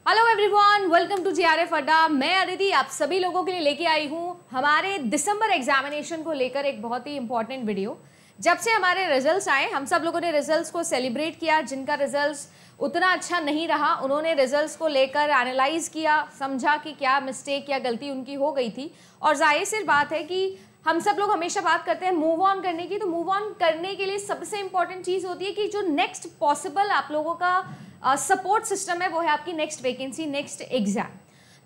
Hello everyone, welcome to GRF Adda. मैं अदिति आप सभी लोगों के लिए लेके आई हूँ हमारे दिसंबर एग्जामिनेशन को लेकर एक बहुत ही इंपॉर्टेंट वीडियो। जब से हमारे रिजल्ट्स आए हम सब लोगों ने रिजल्ट्स को सेलिब्रेट किया। जिनका रिजल्ट्स उतना अच्छा नहीं रहा उन्होंने रिजल्ट्स को लेकर एनालाइज किया, समझा कि क्या मिस्टेक या गलती उनकी हो गई थी। और जाहिर सी बात है कि हम सब लोग हमेशा बात करते हैं मूव ऑन करने की, तो मूव ऑन करने के लिए सबसे इंपॉर्टेंट चीज़ होती है कि जो नेक्स्ट पॉसिबल आप लोगों का सपोर्ट सिस्टम है वो है आपकी नेक्स्ट वैकेंसी, नेक्स्ट एग्जाम।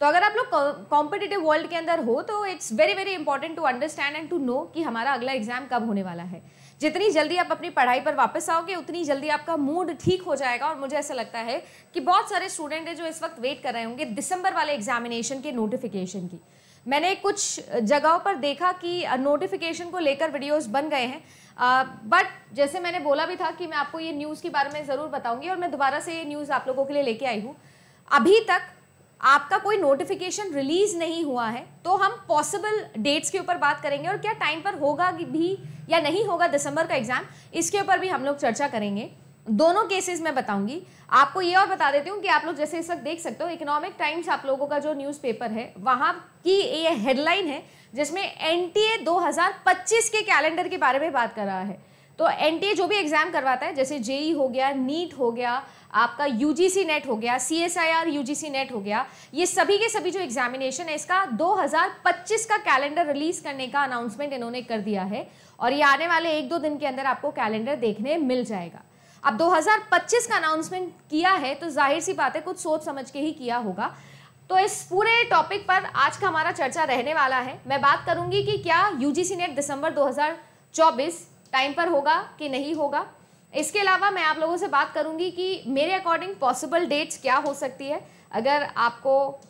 तो अगर आप लोग कॉम्पिटिटिव वर्ल्ड के अंदर हो तो it's very very important to understand and to know कि हमारा अगला एग्जाम कब होने वाला है। जितनी जल्दी आप अपनी पढ़ाई पर वापस आओगे उतनी जल्दी आपका मूड ठीक हो जाएगा। और मुझे ऐसा लगता है कि बहुत सारे स्टूडेंट हैं जो इस वक्त वेट कर रहे होंगे दिसंबर वाले एग्जामिनेशन के नोटिफिकेशन की। मैंने कुछ जगहों पर देखा कि नोटिफिकेशन को लेकर वीडियोस बन गए हैं, बट जैसे मैंने बोला भी था कि मैं आपको ये न्यूज़ के बारे में ज़रूर बताऊंगी और मैं दोबारा से ये न्यूज़ आप लोगों के लिए लेके आई हूँ। अभी तक आपका कोई नोटिफिकेशन रिलीज़ नहीं हुआ है तो हम पॉसिबल डेट्स के ऊपर बात करेंगे और क्या टाइम पर होगा भी या नहीं होगा दिसंबर का एग्ज़ाम, इसके ऊपर भी हम लोग चर्चा करेंगे। दोनों केसेस मैं बताऊंगी आपको। ये और बता देती हूँ कि आप लोग जैसे इस वक्त देख सकते हो इकोनॉमिक टाइम्स आप लोगों का जो न्यूज़पेपर है वहाँ की ये हेडलाइन है जिसमें एनटीए 2025 के कैलेंडर के बारे में बात कर रहा है। तो एनटीए जो भी एग्जाम करवाता है जैसे जेई हो गया, नीट हो गया, आपका यूजीसी नेट हो गया, सीएसआईआर यूजीसी नेट हो गया, ये सभी के सभी जो एग्जामिनेशन है इसका 2025 का कैलेंडर रिलीज करने का अनाउंसमेंट इन्होंने कर दिया है। और ये आने वाले 1-2 दिन के अंदर आपको कैलेंडर देखने मिल जाएगा। अब 2025 का अनाउंसमेंट किया है तो जाहिर सी बात है कुछ सोच समझ के ही किया होगा। तो इस पूरे टॉपिक पर आज का हमारा चर्चा रहने वाला है। मैं बात करूंगी कि क्या यूजीसी नेट दिसंबर 2024 टाइम पर होगा कि नहीं होगा। इसके अलावा मैं आप लोगों से बात करूंगी कि मेरे अकॉर्डिंग पॉसिबल डेट्स क्या हो सकती है। अगर आपको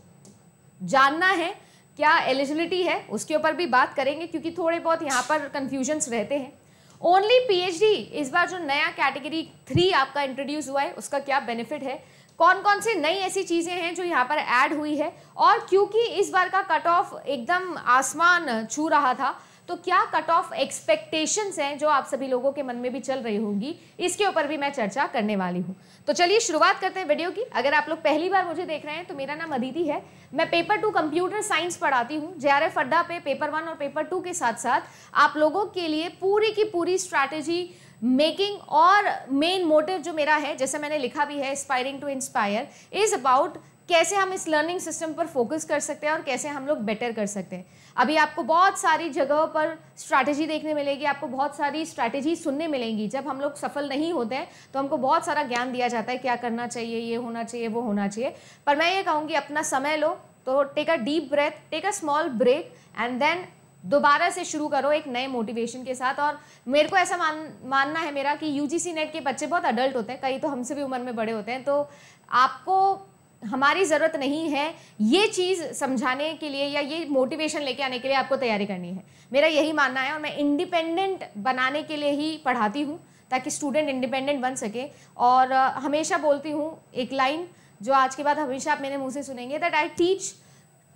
जानना है क्या एलिजिबिलिटी है उसके ऊपर भी बात करेंगे क्योंकि थोड़े बहुत यहाँ पर कन्फ्यूजन्स रहते हैं। ओनली पीएचडी इस बार जो नया कैटेगरी 3 आपका इंट्रोड्यूस हुआ है उसका क्या बेनिफिट है, कौन कौन सी नई ऐसी चीज़ें हैं जो यहाँ पर ऐड हुई है, और क्योंकि इस बार का कट ऑफ एकदम आसमान छू रहा था तो क्या कट ऑफ एक्सपेक्टेशंस हैं जो आप सभी लोगों के मन में भी चल रही होंगी, इसके ऊपर भी मैं चर्चा करने वाली हूँ। तो चलिए शुरुआत करते हैं वीडियो की। अगर आप लोग पहली बार मुझे देख रहे हैं तो मेरा नाम अदिति है। मैं पेपर 2 कंप्यूटर साइंस पढ़ाती हूँ जेआरएफ अड्डा पे। पेपर 1 और पेपर 2 के साथ साथ आप लोगों के लिए पूरी की पूरी स्ट्रैटेजी मेकिंग और मेन मोटिव जो मेरा है, जैसे मैंने लिखा भी है, aspiring to inspire, is about कैसे हम इस लर्निंग सिस्टम पर फोकस कर सकते हैं और कैसे हम लोग बेटर कर सकते हैं। अभी आपको बहुत सारी जगहों पर स्ट्रैटेजी देखने मिलेगी, आपको बहुत सारी स्ट्रैटेजी सुनने मिलेंगी। जब हम लोग सफल नहीं होते हैं तो हमको बहुत सारा ज्ञान दिया जाता है, क्या करना चाहिए, ये होना चाहिए, वो होना चाहिए। पर मैं ये कहूँगी अपना समय लो, तो take a deep breath, take a small break and then दोबारा से शुरू करो एक नए मोटिवेशन के साथ। और मेरे को ऐसा मानना है मेरा कि यूजीसी नेट के बच्चे बहुत अडल्ट होते हैं, कई तो हमसे भी उम्र में बड़े होते हैं, तो आपको हमारी ज़रूरत नहीं है ये चीज़ समझाने के लिए या ये मोटिवेशन लेके आने के लिए आपको तैयारी करनी है। मेरा यही मानना है और मैं इंडिपेंडेंट बनाने के लिए ही पढ़ाती हूँ ताकि स्टूडेंट इंडिपेंडेंट बन सके। और हमेशा बोलती हूँ एक लाइन जो आज के बाद हमेशा आप मेरे मुँह से सुनेंगे, that I teach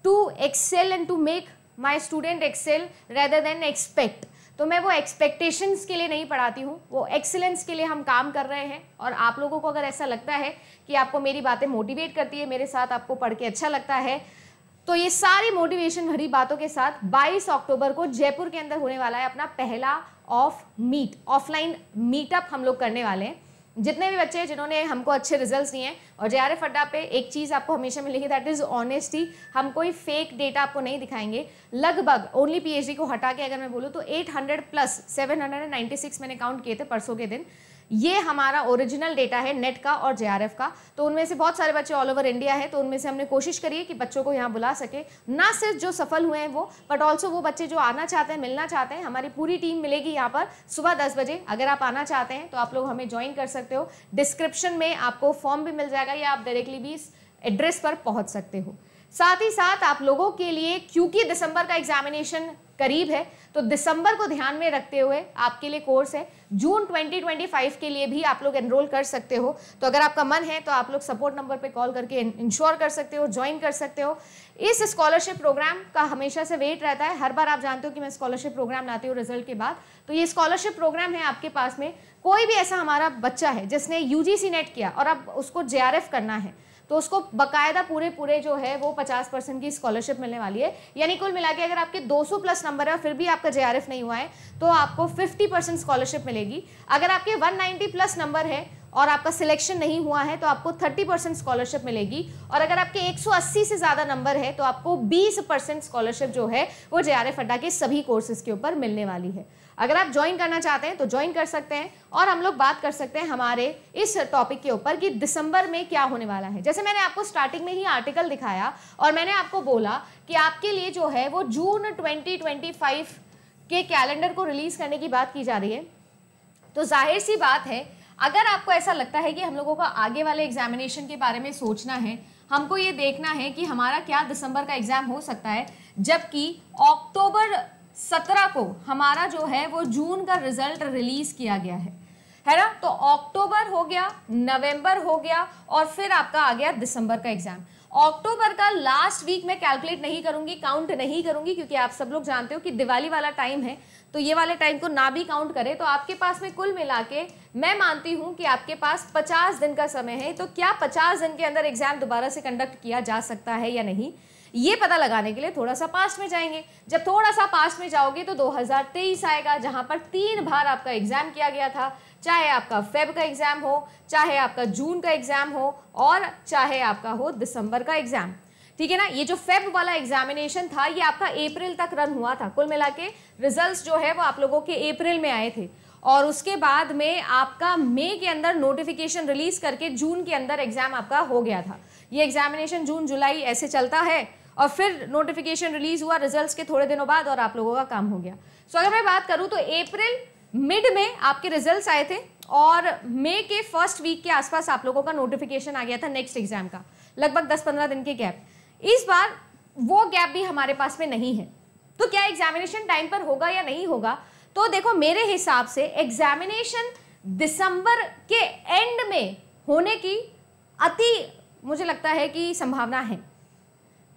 to excel and to make my student excel rather than expect. तो मैं वो एक्सपेक्टेशंस के लिए नहीं पढ़ाती हूँ, वो एक्सीलेंस के लिए हम काम कर रहे हैं। और आप लोगों को अगर ऐसा लगता है कि आपको मेरी बातें मोटिवेट करती है, मेरे साथ आपको पढ़ के अच्छा लगता है, तो ये सारी मोटिवेशन भरी बातों के साथ 22 अक्टूबर को जयपुर के अंदर होने वाला है अपना पहला ऑफलाइन मीटअप हम लोग करने वाले हैं। जितने भी बच्चे जिन्होंने हमको अच्छे रिजल्ट्स दिए हैं, और जेआरएफ अड्डा पे एक चीज़ आपको हमेशा मिलेगी, दैट इज़ ऑनेस्टी। हम कोई फेक डेटा आपको नहीं दिखाएंगे। लगभग ओनली पीएचडी को हटा के अगर मैं बोलूँ तो 800 प्लस 796 मैंने काउंट किए थे परसों के दिन, ये हमारा ओरिजिनल डेटा है नेट का और जेआरएफ का। तो उनमें से बहुत सारे बच्चे ऑल ओवर इंडिया है, तो उनमें से हमने कोशिश करी है कि बच्चों को यहाँ बुला सके, ना सिर्फ जो सफल हुए हैं वो, बट ऑल्सो वो बच्चे जो आना चाहते हैं, मिलना चाहते हैं। हमारी पूरी टीम मिलेगी यहाँ पर सुबह 10 बजे। अगर आप आना चाहते हैं तो आप लोग हमें ज्वाइन कर सकते हो। डिस्क्रिप्शन में आपको फॉर्म भी मिल जाएगा या आप डायरेक्टली भी इस एड्रेस पर पहुँच सकते हो। साथ ही साथ आप लोगों के लिए, क्योंकि दिसंबर का एग्जामिनेशन करीब है, तो दिसंबर को ध्यान में रखते हुए आपके लिए कोर्स है। जून 2025 के लिए भी आप लोग एनरोल कर सकते हो। तो अगर आपका मन है तो आप लोग सपोर्ट नंबर पे कॉल करके इंश्योर कर सकते हो, ज्वाइन कर सकते हो। इस स्कॉलरशिप प्रोग्राम का हमेशा से वेट रहता है। हर बार आप जानते हो कि मैं स्कॉलरशिप प्रोग्राम लाती हूँ रिजल्ट के बाद। तो ये स्कॉलरशिप प्रोग्राम है आपके पास में। कोई भी ऐसा हमारा बच्चा है जिसने यूजीसी नेट किया और अब उसको जेआरएफ करना है, तो उसको बकायदा पूरे जो है वो 50% की स्कॉलरशिप मिलने वाली है। यानी कुल मिला के अगर आपके 200 प्लस नंबर है और फिर भी आपका JRF नहीं हुआ है तो आपको 50% स्कॉलरशिप मिलेगी। अगर आपके 190 प्लस नंबर है और आपका सिलेक्शन नहीं हुआ है तो आपको 30% स्कॉलरशिप मिलेगी, और अगर आपके 180 से ज़्यादा नंबर है तो आपको 20% स्कॉलरशिप जो है वो JRF अड्डा के सभी कोर्सेज के ऊपर मिलने वाली है। अगर आप ज्वाइन करना चाहते हैं तो ज्वाइन कर सकते हैं, और हम लोग बात कर सकते हैं हमारे इस टॉपिक के ऊपर कि दिसंबर में क्या होने वाला है। जैसे मैंने आपको स्टार्टिंग में ही आर्टिकल दिखाया और मैंने आपको बोला कि आपके लिए जो है वो जून 2025 के कैलेंडर को रिलीज करने की बात की जा रही है। तो जाहिर सी बात है, अगर आपको ऐसा लगता है कि हम लोगों को आगे वाले एग्जामिनेशन के बारे में सोचना है, हमको ये देखना है कि हमारा क्या दिसंबर का एग्जाम हो सकता है, जबकि अक्टूबर 17 को हमारा जो है वो जून का रिजल्ट रिलीज किया गया है ना। तो अक्टूबर हो गया, नवंबर हो गया, और फिर आपका आ गया दिसंबर का एग्जाम। अक्टूबर का लास्ट वीक में कैलकुलेट नहीं करूंगी, काउंट नहीं करूंगी, क्योंकि आप सब लोग जानते हो कि दिवाली वाला टाइम है, तो ये वाले टाइम को ना भी काउंट करें तो आपके पास में कुल मिला के मैं मानती हूं कि आपके पास 50 दिन का समय है। तो क्या 50 दिन के अंदर एग्जाम दोबारा से कंडक्ट किया जा सकता है या नहीं, ये पता लगाने के लिए थोड़ा सा पास्ट में जाएंगे। जब थोड़ा सा पास्ट में जाओगे तो 2023 आएगा, जहां पर 3 बार आपका एग्जाम किया गया था, चाहे आपका फेब का एग्जाम हो, चाहे आपका जून का एग्जाम हो, और चाहे आपका हो दिसंबर का एग्जाम। ठीक है ना। ये जो फेब वाला एग्जामिनेशन था ये आपका अप्रैल तक रन हुआ था। कुल मिला के रिजल्ट्स जो है वो आप लोगों के अप्रैल में आए थे, और उसके बाद में आपका मई के अंदर नोटिफिकेशन रिलीज करके जून के अंदर एग्जाम आपका हो गया था। ये एग्जामिनेशन जून जुलाई ऐसे चलता है, और फिर नोटिफिकेशन रिलीज हुआ रिजल्ट्स के थोड़े दिनों बाद और आप लोगों का काम हो गया। सो अगर मैं बात करूं तो अप्रैल मिड में आपके रिजल्ट्स आए थे, और मई के फर्स्ट वीक के आसपास आप लोगों का नोटिफिकेशन आ गया था नेक्स्ट एग्जाम का, लगभग 10-15 दिन के गैप। इस बार वो गैप भी हमारे पास में नहीं है। तो क्या एग्जामिनेशन टाइम पर होगा या नहीं होगा, तो देखो मेरे हिसाब से एग्जामिनेशन दिसंबर के एंड में होने की मुझे लगता है कि संभावना है,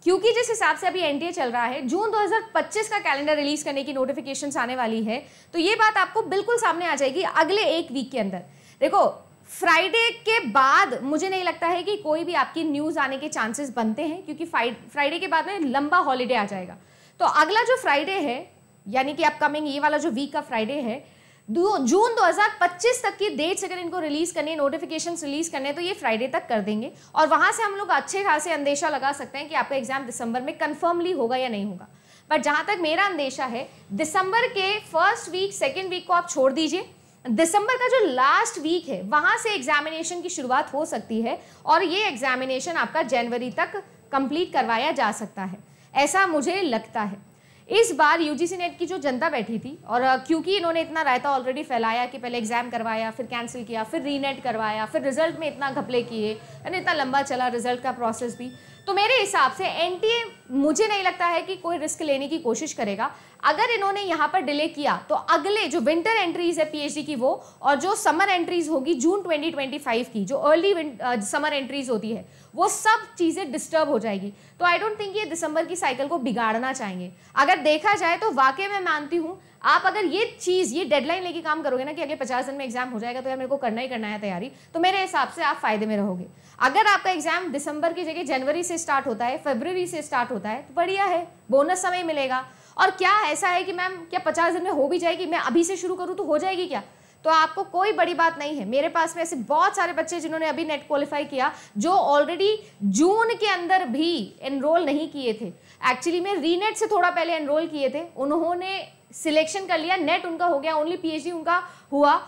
क्योंकि जिस हिसाब से अभी एनटीए चल रहा है, जून 2025 का कैलेंडर रिलीज करने की नोटिफिकेशंस आने वाली है, तो ये बात आपको बिल्कुल सामने आ जाएगी अगले एक वीक के अंदर। देखो फ्राइडे के बाद मुझे नहीं लगता है कि कोई भी आपकी न्यूज़ आने के चांसेस बनते हैं, क्योंकि फ्राइडे के बाद में लंबा हॉलीडे आ जाएगा। तो अगला जो फ्राइडे है, यानी कि अपकमिंग ये वाला जो वीक का फ्राइडे है, जून 2025 तक की डेट्स अगर इनको रिलीज करनी है, नोटिफिकेशंस रिलीज करने हैं, तो ये फ्राइडे तक कर देंगे, और वहां से हम लोग अच्छे खासे अंदेशा लगा सकते हैं कि आपका एग्जाम दिसंबर में कंफर्मली होगा या नहीं होगा। बट जहां तक मेरा अंदेशा है, दिसंबर के फर्स्ट वीक सेकेंड वीक को आप छोड़ दीजिए, दिसंबर का जो लास्ट वीक है वहां से एग्जामिनेशन की शुरुआत हो सकती है, और ये एग्जामिनेशन आपका जनवरी तक कंप्लीट करवाया जा सकता है, ऐसा मुझे लगता है। इस बार यूजीसी नेट की जो जनता बैठी थी, और क्योंकि इन्होंने इतना रायता ऑलरेडी फैलाया कि पहले एग्जाम करवाया, फिर कैंसिल किया, फिर रीनेट करवाया, फिर रिजल्ट में इतना घपले किए, यानी इतना लंबा चला रिजल्ट का प्रोसेस भी, तो मेरे हिसाब से एनटीए मुझे नहीं लगता है कि कोई रिस्क लेने की कोशिश करेगा। अगर इन्होंने यहाँ पर डिले किया तो अगले जो विंटर एंट्रीज है पीएचडी की वो, और जो समर एंट्रीज होगी जून 2025 की, जो अर्ली समर एंट्रीज होती है, वो सब चीज़ें डिस्टर्ब हो जाएगी। तो आई डोंट थिंक ये दिसंबर की साइकिल को बिगाड़ना चाहेंगे। अगर देखा जाए तो वाकई में मानती हूँ, आप अगर ये चीज़, ये डेडलाइन लेके काम करोगे ना कि अगले 50 दिन में एग्जाम हो जाएगा, तो यार मेरे को करना ही करना है तैयारी, तो मेरे हिसाब से आप फायदे में रहोगे। अगर आपका एग्जाम दिसंबर की जगह जनवरी से स्टार्ट होता है, फरवरी से स्टार्ट होता है, तो बढ़िया है, बोनस समय मिलेगा। और क्या ऐसा है कि मैम क्या 50 दिन में हो भी जाएगी, मैं अभी से शुरू करूँ तो हो जाएगी क्या, तो आपको कोई बड़ी बात नहीं है। मेरे पास में ऐसे बहुत सारे बच्चे जिन्होंने अभी नेट क्वालिफाई किया, जो ऑलरेडी जून के अंदर भी एनरोल नहीं किए थे, एक्चुअली में रीनेट से थोड़ा पहले एनरोल किए थे, उन्होंने सिलेक्शन कर लिया, नेट उनका हो गया, ओनली पीएचडी उनका हुआ,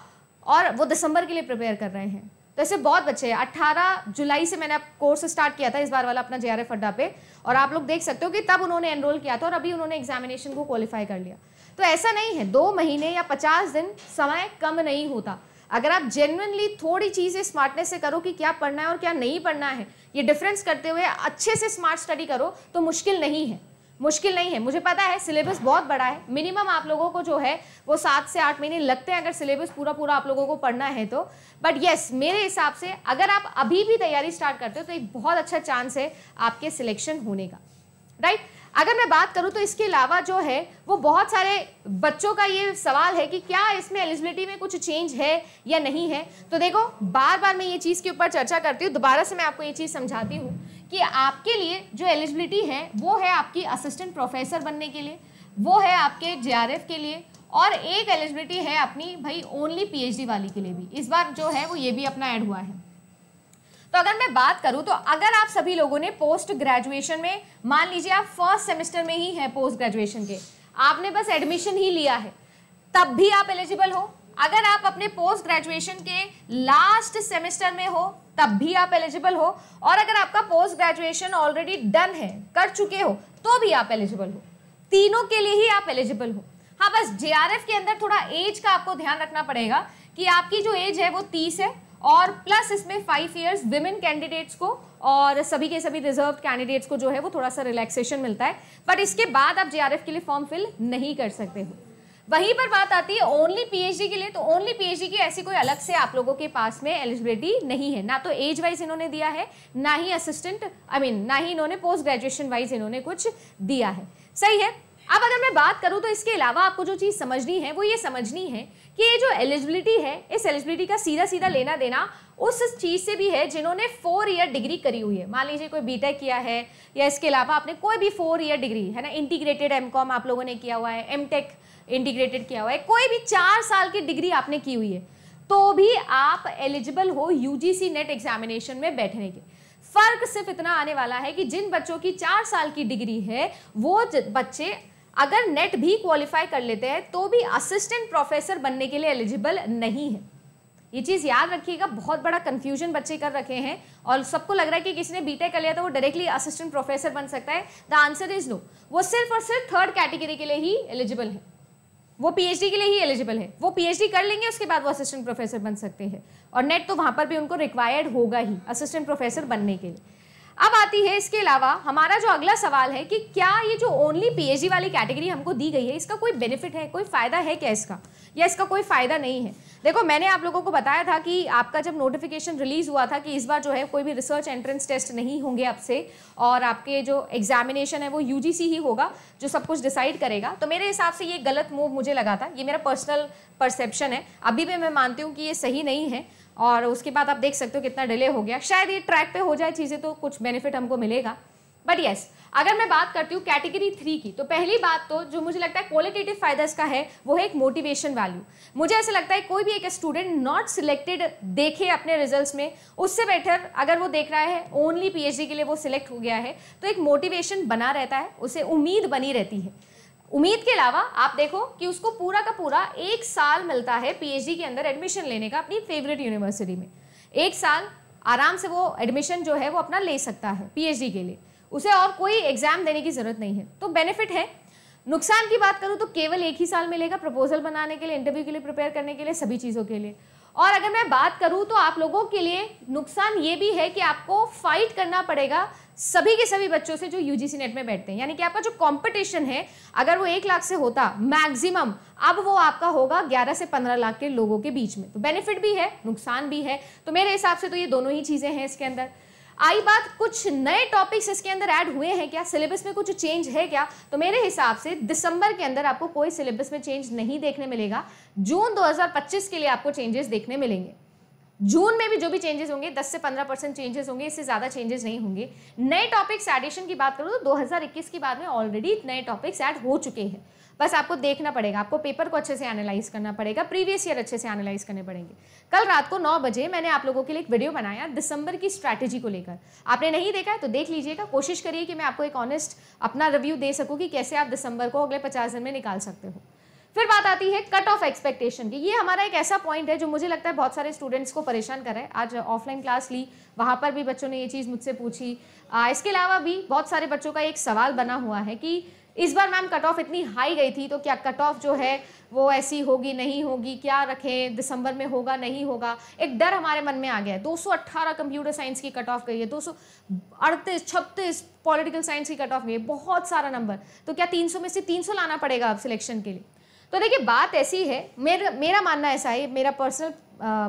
और वो दिसंबर के लिए प्रिपेयर कर रहे हैं। तो ऐसे बहुत बच्चे हैं। 18 जुलाई से मैंने कोर्स स्टार्ट किया था इस बार वाला अपना JRF अड्डा पे, और आप लोग देख सकते हो कि तब उन्होंने एनरोल किया था और अभी उन्होंने एग्जामिनेशन को क्वालिफाई कर लिया। तो ऐसा नहीं है 2 महीने या 50 दिन समय कम नहीं होता। अगर आप जेन्युइनली थोड़ी चीज़ें स्मार्टनेस से करो कि क्या पढ़ना है और क्या नहीं पढ़ना है, ये डिफरेंस करते हुए अच्छे से स्मार्ट स्टडी करो, तो मुश्किल नहीं है, मुश्किल नहीं है। मुझे पता है सिलेबस बहुत बड़ा है, मिनिमम आप लोगों को जो है वो 7 से 8 महीने लगते हैं अगर सिलेबस पूरा आप लोगों को पढ़ना है तो। बट येस, मेरे हिसाब से अगर आप अभी भी तैयारी स्टार्ट करते हो तो एक बहुत अच्छा चांस है आपके सिलेक्शन होने का। राइट। अगर मैं बात करूं तो इसके अलावा जो है वो बहुत सारे बच्चों का ये सवाल है कि क्या इसमें एलिजिबिलिटी में कुछ चेंज है या नहीं है। तो देखो बार बार मैं ये चीज़ के ऊपर चर्चा करती हूँ, दोबारा से मैं आपको ये चीज़ समझाती हूँ कि आपके लिए जो एलिजिबिलिटी है वो है आपकी असिस्टेंट प्रोफेसर बनने के लिए, वो है आपके JRF के लिए, और एक एलिजिबिलिटी है अपनी भाई ओनली PhD वाली के लिए भी। इस बार जो है वो ये भी अपना ऐड हुआ है। तो अगर मैं बात करूं तो अगर आप सभी लोगों ने पोस्ट ग्रेजुएशन में, मान लीजिए आप फर्स्ट सेमेस्टर में ही है पोस्ट ग्रेजुएशन के, आपने बस एडमिशन ही लिया है, तब भी आप एलिजिबल हो। अगर आप अपने पोस्ट ग्रेजुएशन के लास्ट सेमेस्टर में हो तब भी आप एलिजिबल हो, और अगर आपका पोस्ट ग्रेजुएशन ऑलरेडी डन है, कर चुके हो, तो भी आप एलिजिबल हो। तीनों के लिए ही आप एलिजिबल हो। हाँ, बस JRF के अंदर थोड़ा एज का आपको ध्यान रखना पड़ेगा कि आपकी जो एज है वो 30 है, और प्लस इसमें 5 इयर्स विमेन कैंडिडेट्स को और सभी के सभी रिजर्व कैंडिडेट्स को जो है वो थोड़ा सा रिलैक्सेशन मिलता है, बट इसके बाद आप JRF के लिए फॉर्म फिल नहीं कर सकते हो। वहीं पर बात आती है ओनली PhD के लिए, तो ओनली PhD की ऐसी कोई अलग से आप लोगों के पास में एलिजिबिलिटी नहीं है, ना तो एज वाइज इन्होंने दिया है, ना ही ना ही इन्होंने पोस्ट ग्रेजुएशन वाइज इन्होंने कुछ दिया है। सही है। अब अगर मैं बात करूं तो इसके अलावा आपको जो चीज़ समझनी है वो ये समझनी है कि ये जो एलिजिबिलिटी है, इस एलिजिबिलिटी का सीधा सीधा लेना देना उस चीज़ से भी है जिन्होंने 4 ईयर डिग्री करी हुई है। मान लीजिए कोई बीटेक किया है, या इसके अलावा आपने कोई भी 4 ईयर डिग्री है ना, इंटीग्रेटेड MCOM आप लोगों ने किया हुआ है, MTech इंटीग्रेटेड किया हुआ है, कोई भी 4 साल की डिग्री आपने की हुई है, तो भी आप एलिजिबल हो UGC नेट एग्जामिनेशन में बैठने के। फर्क सिर्फ इतना आने वाला है कि जिन बच्चों की 4 साल की डिग्री है वो बच्चे अगर नेट भी क्वालिफाई कर लेते हैं तो भी असिस्टेंट प्रोफेसर बनने के लिए एलिजिबल नहीं है। ये चीज़ याद रखिएगा, बहुत बड़ा कंफ्यूजन बच्चे कर रखे हैं और सबको लग रहा है कि किसी ने बीटेक कर लिया तो वो डायरेक्टली असिस्टेंट प्रोफेसर बन सकता है। The answer is no. वो सिर्फ और सिर्फ 3rd कैटेगरी के लिए ही एलिजिबल है, वो PhD के लिए ही एलिजिबल है। वो PhD कर लेंगे, उसके बाद वो असिस्टेंट प्रोफेसर बन सकते हैं, और नेट तो वहाँ पर भी उनको रिक्वायर्ड होगा ही असिस्टेंट प्रोफेसर बनने के लिए। अब आती है इसके अलावा हमारा जो अगला सवाल है कि क्या ये जो ओनली PhD वाली कैटेगरी हमको दी गई है, इसका कोई बेनिफिट है, कोई फ़ायदा है क्या इसका, या इसका कोई फ़ायदा नहीं है। देखो मैंने आप लोगों को बताया था कि आपका जब नोटिफिकेशन रिलीज़ हुआ था कि इस बार जो है कोई भी रिसर्च एंट्रेंस टेस्ट नहीं होंगे अब से, और आपके जो एग्जामिनेशन है वो UGC ही होगा जो सब कुछ डिसाइड करेगा। तो मेरे हिसाब से ये गलत मूव मुझे लगा था, ये मेरा पर्सनल परसेप्शन है, अभी भी मैं मानती हूँ कि ये सही नहीं है। और उसके बाद आप देख सकते हो कितना डिले हो गया, शायद ये ट्रैक पे हो जाए चीज़ें तो कुछ बेनिफिट हमको मिलेगा। बट यस, अगर मैं बात करती हूँ कैटेगरी 3 की, तो पहली बात तो जो मुझे लगता है क्वालिटेटिव फायदा इसका है वो है एक मोटिवेशन वैल्यू। मुझे ऐसा लगता है कोई भी एक स्टूडेंट नॉट सिलेक्टेड देखे अपने रिजल्ट्स में, उससे बेटर अगर वो देख रहा है ओनली PhD के लिए वो सिलेक्ट हो गया है, तो एक मोटिवेशन बना रहता है, उसे उम्मीद बनी रहती है। उम्मीद के अलावा आप देखो कि उसको पूरा का पूरा 1 साल मिलता है PhD के अंदर एडमिशन लेने का अपनी फेवरेट यूनिवर्सिटी में। 1 साल आराम से वो एडमिशन जो है वो अपना ले सकता है PhD के लिए, उसे और कोई एग्जाम देने की ज़रूरत नहीं है, तो बेनिफिट है। नुकसान की बात करूँ तो केवल 1 ही साल मिलेगा प्रपोजल बनाने के लिए, इंटरव्यू के लिए प्रिपेयर करने के लिए, सभी चीज़ों के लिए। और अगर मैं बात करूँ तो आप लोगों के लिए नुकसान ये भी है कि आपको फाइट करना पड़ेगा सभी के सभी बच्चों से जो UGC नेट में बैठते हैं, यानी कि आपका जो कंपटीशन है अगर वो 1 लाख से होता मैक्सिमम, अब वो आपका होगा 11 से 15 लाख के लोगों के बीच में। तो बेनिफिट भी है, नुकसान भी है, तो मेरे हिसाब से तो ये दोनों ही चीज़ें हैं इसके अंदर। आई बात कुछ नए टॉपिक्स इसके अंदर ऐड हुए हैं क्या, सिलेबस में कुछ चेंज है क्या, तो मेरे हिसाब से दिसंबर के अंदर आपको कोई सिलेबस में चेंज नहीं देखने मिलेगा। जून 2025 के लिए आपको चेंजेस देखने मिलेंगे। जून में भी जो भी चेंजेस होंगे 10 से 15% चेंजेस होंगे, इससे ज़्यादा चेंजेस नहीं होंगे। नए टॉपिक्स एडिशन की बात करूँ तो 2021 के बाद में ऑलरेडी नए टॉपिक्स ऐड हो चुके हैं, बस आपको देखना पड़ेगा, आपको पेपर को अच्छे से एनालाइज करना पड़ेगा, प्रीवियस ईयर अच्छे से एनालाइज करने पड़ेंगे। कल रात को 9 बजे मैंने आप लोगों के लिए एक वीडियो बनाया दिसंबर की स्ट्रैटेजी को लेकर, आपने नहीं देखा है तो देख लीजिएगा। कोशिश करिए कि मैं आपको एक ऑनेस्ट अपना रिव्यू दे सकूँ कि कैसे आप दिसंबर को अगले 50 दिन में निकाल सकते हो। फिर बात आती है कट ऑफ एक्सपेक्टेशन की। ये हमारा एक ऐसा पॉइंट है जो मुझे लगता है बहुत सारे स्टूडेंट्स को परेशान कर रहा है। आज ऑफलाइन क्लास ली, वहाँ पर भी बच्चों ने ये चीज़ मुझसे पूछी। इसके अलावा भी बहुत सारे बच्चों का एक सवाल बना हुआ है कि इस बार मैम कट ऑफ इतनी हाई गई थी तो क्या कट ऑफ जो है वो ऐसी होगी नहीं होगी, क्या रखें, दिसंबर में होगा नहीं होगा। एक डर हमारे मन में आ गया है। 218 कंप्यूटर साइंस की कट ऑफ गई है, 238 36 पॉलिटिकल साइंस की कट ऑफ गई है, बहुत सारा नंबर। तो क्या 300 में से 300 लाना पड़ेगा अब सिलेक्शन के लिए। तो देखिए बात ऐसी है, मेरा मानना ऐसा है, मेरा पर्सनल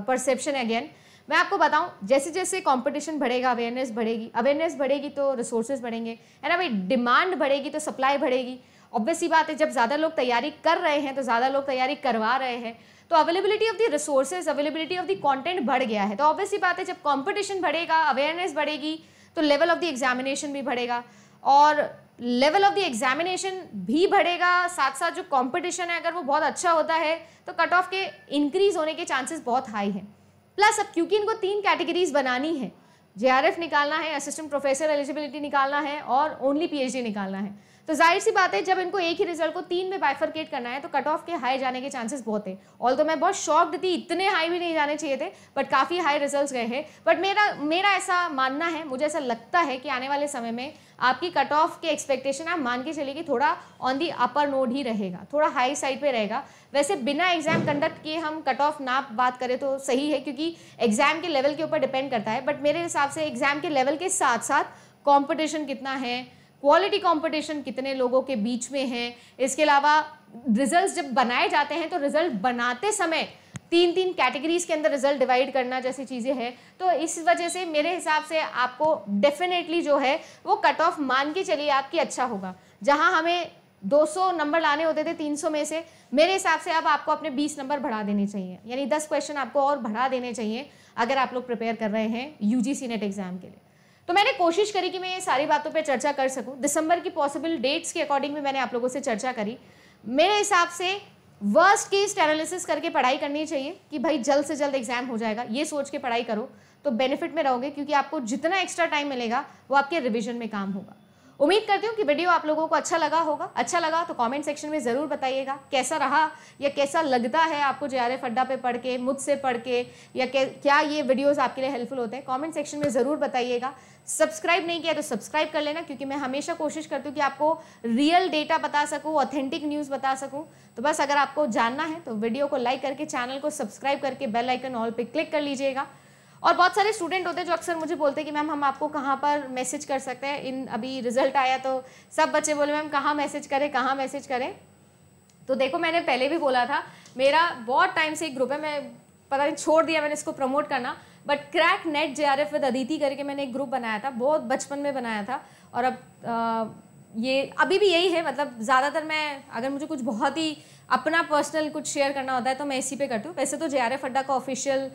परसेप्शन है। अगेन मैं आपको बताऊं, जैसे जैसे कंपटीशन बढ़ेगा, अवेयरनेस बढ़ेगी तो रिसोर्सेज बढ़ेंगे, है ना भाई। डिमांड बढ़ेगी तो सप्लाई बढ़ेगी। ऑब्वियस सी बात है, जब ज़्यादा लोग तैयारी कर रहे हैं तो ज़्यादा लोग तैयारी करवा रहे हैं, तो availability of the resources, availability of the content बढ़ गया है। तो ऑब्वियस सी बात है, जब कंपटीशन बढ़ेगा, अवेयरनेस बढ़ेगी, तो लेवल ऑफ द एग्जामिनेशन भी बढ़ेगा, और लेवल ऑफ द एग्जामिनेशन भी बढ़ेगा, साथ साथ जो कंपटीशन है अगर वो बहुत अच्छा होता है तो कट ऑफ के इंक्रीज होने के चांसेस बहुत हाई हैं। प्लस अब क्योंकि इनको 3 कैटेगरीज बनानी है, JRF निकालना है, असिस्टेंट प्रोफेसर एलिजिबिलिटी निकालना है और ओनली PhD निकालना है, तो जाहिर सी बात है जब इनको एक ही रिजल्ट को 3 में बाइफरकेट करना है तो कट ऑफ के हाई जाने के चांसेस बहुत है। ऑल तो मैं बहुत शॉक्ड थी, इतने हाई भी नहीं जाने चाहिए थे, बट काफ़ी हाई रिजल्ट्स गए हैं। बट मेरा ऐसा मानना है, मुझे ऐसा लगता है कि आने वाले समय में आपकी कट ऑफ के एक्सपेक्टेशन आप मान के चलिए कि थोड़ा ऑन दी अपर नोड ही रहेगा, थोड़ा हाई साइड पे रहेगा। वैसे बिना एग्जाम कंडक्ट किए हम कट ऑफ ना बात करें तो सही है, क्योंकि एग्जाम के लेवल के ऊपर डिपेंड करता है। बट मेरे हिसाब से एग्जाम के लेवल के साथ साथ कॉम्पिटिशन कितना है, क्वालिटी कंपटीशन कितने लोगों के बीच में है, इसके अलावा रिजल्ट्स जब बनाए जाते हैं तो रिजल्ट बनाते समय 3 कैटेगरीज के अंदर रिजल्ट डिवाइड करना जैसी चीज़ें हैं। तो इस वजह से मेरे हिसाब से आपको डेफिनेटली जो है वो कट ऑफ मान के चलिए आपकी अच्छा होगा। जहां हमें 200 नंबर लाने होते थे 300 में से, मेरे हिसाब से अब आपको अपने 20 नंबर बढ़ा देने चाहिए, यानी 10 क्वेश्चन आपको और बढ़ा देने चाहिए अगर आप लोग प्रिपेयर कर रहे हैं UGC नेट एग्जाम के लिए। तो मैंने कोशिश करी कि मैं ये सारी बातों पे चर्चा कर सकूं। दिसंबर की पॉसिबल डेट्स के अकॉर्डिंग भी मैंने आप लोगों से चर्चा करी। मेरे हिसाब से वर्स्ट केस एनालिसिस करके पढ़ाई करनी चाहिए कि भाई जल्द से जल्द एग्जाम हो जाएगा, ये सोच के पढ़ाई करो तो बेनिफिट में रहोगे, क्योंकि आपको जितना एक्स्ट्रा टाइम मिलेगा वो आपके रिविजन में काम होगा। उम्मीद करती हूँ कि वीडियो आप लोगों को अच्छा लगा होगा। अच्छा लगा तो कमेंट सेक्शन में ज़रूर बताइएगा कैसा रहा या कैसा लगता है आपको JRF अड्डा पे पढ़ के, मुझसे पढ़ के, या क्या ये वीडियोस आपके लिए हेल्पफुल होते हैं। कमेंट सेक्शन में ज़रूर बताइएगा। सब्सक्राइब नहीं किया तो सब्सक्राइब कर लेना, क्योंकि मैं हमेशा कोशिश करती हूँ कि आपको रियल डेटा बता सकूँ, ऑथेंटिक न्यूज़ बता सकूँ। तो बस अगर आपको जानना है तो वीडियो को लाइक करके, चैनल को सब्सक्राइब करके बेल आइकन ऑल पे क्लिक कर लीजिएगा। और बहुत सारे स्टूडेंट होते हैं जो अक्सर मुझे बोलते हैं कि मैम हम आपको कहाँ पर मैसेज कर सकते हैं। अभी रिजल्ट आया तो सब बच्चे बोले मैम कहाँ मैसेज करें। तो देखो, मैंने पहले भी बोला था, मेरा बहुत टाइम से एक ग्रुप है, मैं पता नहीं छोड़ दिया मैंने इसको प्रमोट करना, but crack net JRF with Aditi करके मैंने एक ग्रुप बनाया था, बहुत बचपन में बनाया था। और अब ये अभी भी यही है, मतलब ज़्यादातर मैं अगर मुझे कुछ बहुत ही अपना पर्सनल कुछ शेयर करना होता है तो मैं इसी पे करती हूँ। वैसे तो JRF अड्डा का ऑफिशियल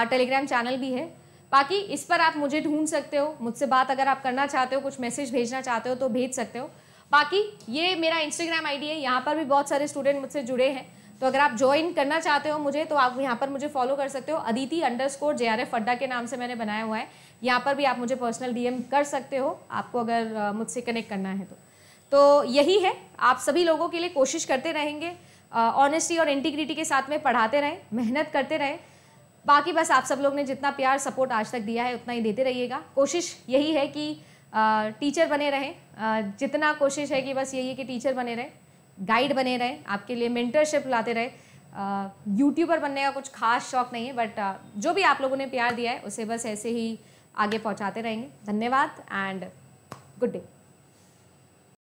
टेलीग्राम चैनल भी है, बाकी इस पर आप मुझे ढूंढ सकते हो, मुझसे बात अगर आप करना चाहते हो, कुछ मैसेज भेजना चाहते हो तो भेज सकते हो। बाकी ये मेरा इंस्टाग्राम ID है, यहाँ पर भी बहुत सारे स्टूडेंट मुझसे जुड़े हैं, तो अगर आप ज्वाइन करना चाहते हो मुझे तो आप यहाँ पर मुझे फॉलो कर सकते हो। अदिति_JRF अड्डा के नाम से मैंने बनाया हुआ है, यहाँ पर भी आप मुझे पर्सनल DM कर सकते हो आपको अगर मुझसे कनेक्ट करना है तो यही है, आप सभी लोगों के लिए कोशिश करते रहेंगे, ऑनेस्टी और इंटीग्रिटी के साथ में पढ़ाते रहें, मेहनत करते रहें। बाकी बस आप सब लोग ने जितना प्यार सपोर्ट आज तक दिया है उतना ही देते रहिएगा। कोशिश यही है कि टीचर बने रहें, जितना कोशिश है कि बस यही है कि टीचर बने रहें, गाइड बने रहें, आपके लिए मेंटरशिप लाते रहे। यूट्यूबर बनने का कुछ खास शौक नहीं है, बट जो भी आप लोगों ने प्यार दिया है उसे बस ऐसे ही आगे पहुंचाते रहेंगे। धन्यवाद एंड गुड डे।